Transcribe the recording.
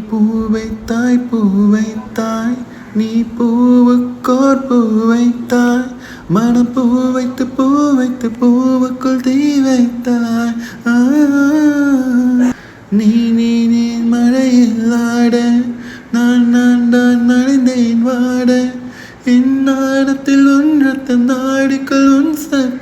பூ வைத்தாய் நீ பூவுக்கோர் பூ வைத்தாய் மனம் பூ வைத்து பூவுக்குள் தீ வைத்தாய் நீ நீ நீ மழையில் ஆட நான் நனைந்தேன் வாட என் நாடத்தில் உன் ரத்தம் நாடிக்குள் உன் சத்தம்